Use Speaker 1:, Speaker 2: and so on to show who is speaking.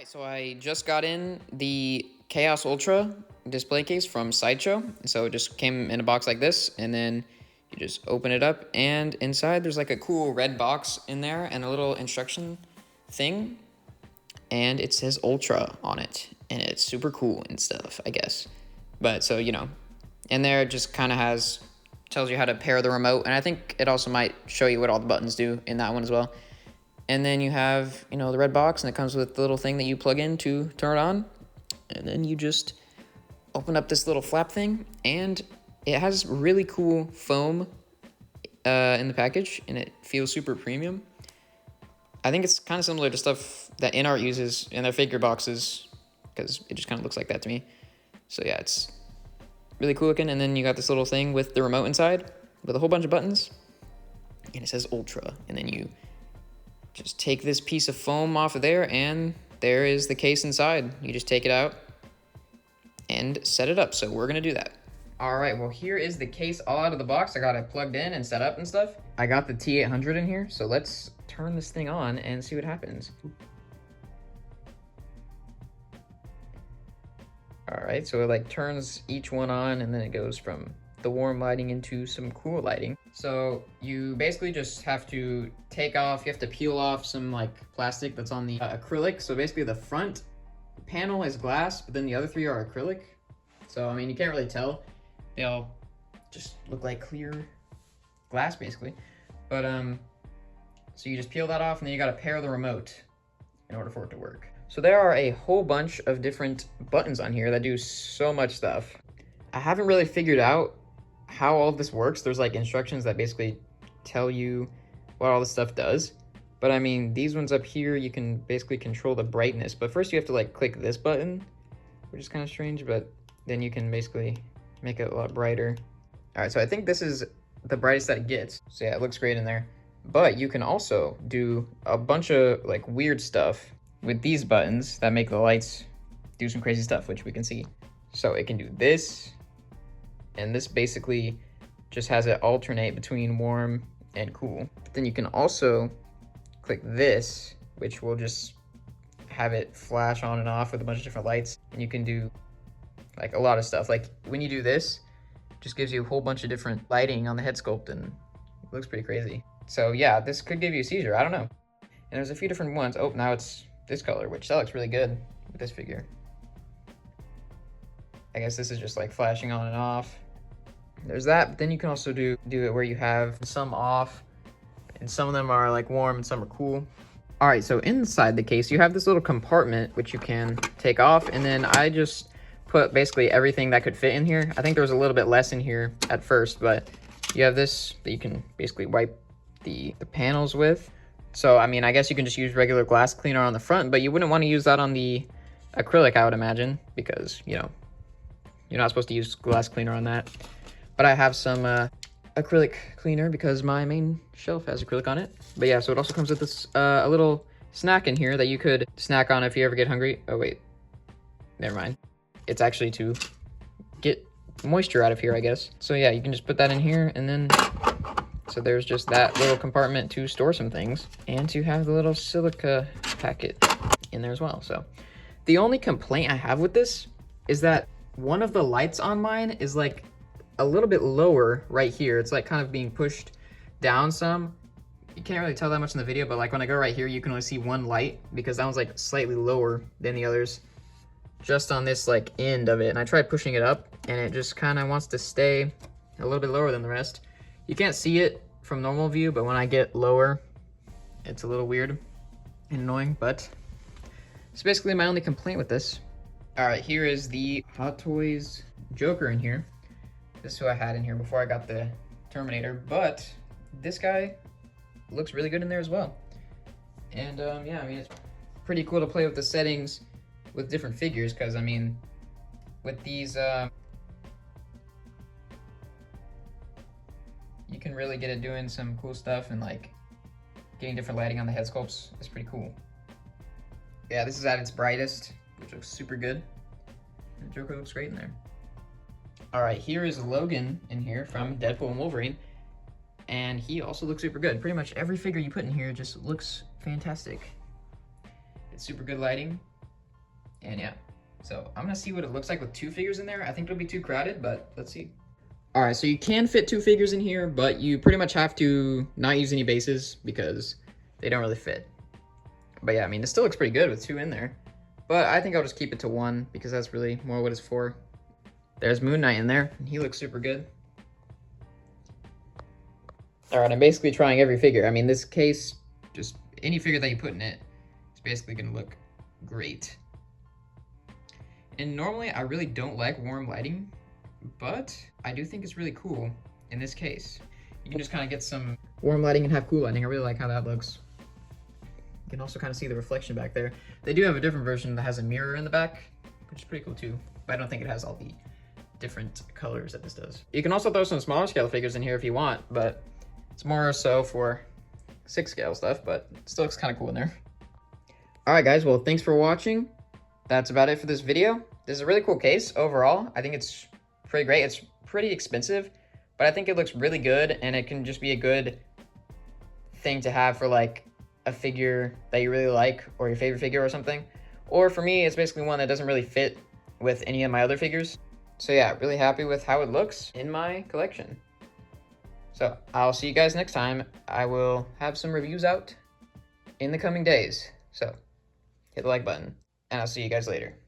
Speaker 1: Alright, so I just got in the Chaos Ultra display case from Sideshow. So it just came in a box like this, and then you just open it up, and inside there's like a cool red box in there and a little instruction thing, and it says Ultra on it, and it's super cool and stuff, I guess. But so, in there it just kind of tells you how to pair the remote, and I think it also might show you what all the buttons do in that one as well. And then you have, the red box, and it comes with the little thing that you plug in to turn it on. And then you just open up this little flap thing, and it has really cool foam in the package, and it feels super premium. I think it's kind of similar to stuff that InArt uses in their figure boxes, because it just kind of looks like that to me. So yeah, it's really cool looking. And then you got this little thing with the remote inside with a whole bunch of buttons, and it says Ultra. And then you just take this piece of foam off of there, and there is the case inside. You just take it out and set it up. So we're gonna do that. All right, well, here is the case all out of the box. I got it plugged in and set up and stuff. I got the T800 in here, so let's turn this thing on and see what happens. All right, so it turns each one on, and then it goes from the warm lighting into some cool lighting. So you basically just have to you have to peel off some plastic that's on the acrylic. So basically the front panel is glass, but then the other three are acrylic. So, I mean, you can't really tell. They all just look like clear glass basically. But, so you just peel that off, and then you gotta pair the remote in order for it to work. So there are a whole bunch of different buttons on here that do so much stuff. I haven't really figured out how all of this works. There's instructions that basically tell you what all this stuff does. But I mean, these ones up here, you can basically control the brightness. But first you have to click this button, which is kind of strange, but then you can basically make it a lot brighter. All right, so I think this is the brightest that it gets. So yeah, it looks great in there. But you can also do a bunch of weird stuff with these buttons that make the lights do some crazy stuff, which we can see. So it can do this, and this basically just has it alternate between warm and cool. But then you can also click this, which will just have it flash on and off with a bunch of different lights. And you can do a lot of stuff. When you do this, it just gives you a whole bunch of different lighting on the head sculpt, and it looks pretty crazy. So yeah, this could give you a seizure, I don't know. And there's a few different ones. Oh, now it's this color, which that looks really good with this figure. I guess this is just flashing on and off. There's that, but then you can also do it where you have some off, and some of them are warm and some are cool. All right, so inside the case, you have this little compartment which you can take off, and then I just put basically everything that could fit in here. I think there was a little bit less in here at first, but you have this that you can basically wipe the panels with. So, I mean, I guess you can just use regular glass cleaner on the front, but you wouldn't want to use that on the acrylic, I would imagine, because, you're not supposed to use glass cleaner on that. But I have some acrylic cleaner because my main shelf has acrylic on it. But yeah, so it also comes with this a little snack in here that you could snack on if you ever get hungry. Oh, wait. Never mind. It's actually to get moisture out of here, I guess. So yeah, you can just put that in here, and then so there's just that little compartment to store some things, and to have the little silica packet in there as well. So the only complaint I have with this is that one of the lights on mine is a little bit lower right here. It's kind of being pushed down some. You can't really tell that much in the video, but when I go right here, you can only see one light because that one's slightly lower than the others, just on this end of it. And I tried pushing it up, and it just kind of wants to stay a little bit lower than the rest. You can't see it from normal view, but when I get lower, it's a little weird and annoying, but it's basically my only complaint with this. All right, here is the Hot Toys Joker in here. This is who I had in here before I got the Terminator, but this guy looks really good in there as well. And yeah, I mean, it's pretty cool to play with the settings with different figures, because I mean, with these, you can really get it doing some cool stuff, and getting different lighting on the head sculpts is pretty cool. Yeah, this is at its brightest, which looks super good. And the Joker looks great in there. All right, here is Logan in here from Deadpool and Wolverine, and he also looks super good. Pretty much every figure you put in here just looks fantastic. It's super good lighting, And yeah, so I'm gonna see what it looks like with 2 figures in there. I think it'll be too crowded, but let's see. All right, so you can fit 2 figures in here, but you pretty much have to not use any bases because they don't really fit. But yeah, I mean, it still looks pretty good with 2 in there. But I think I'll just keep it to 1 because that's really more what it's for. There's Moon Knight in there, and he looks super good. All right, I'm basically trying every figure. I mean, this case, just any figure that you put in it, it's basically gonna look great. And normally I really don't like warm lighting, but I do think it's really cool in this case. You can just kind of get some warm lighting and have cool lighting. I really like how that looks. You can also kind of see the reflection back there. They do have a different version that has a mirror in the back, which is pretty cool too, but I don't think it has all the different colors that this does. You can also throw some smaller scale figures in here if you want, but it's more so for 6 scale stuff, but it still looks kind of cool in there. All right, guys, well, thanks for watching. That's about it for this video. This is a really cool case overall. I think it's pretty great. It's pretty expensive, but I think it looks really good, and it can just be a good thing to have for like a figure that you really like or your favorite figure or something. Or for me, it's basically one that doesn't really fit with any of my other figures. So yeah, really happy with how it looks in my collection. So I'll see you guys next time. I will have some reviews out in the coming days. So hit the like button, and I'll see you guys later.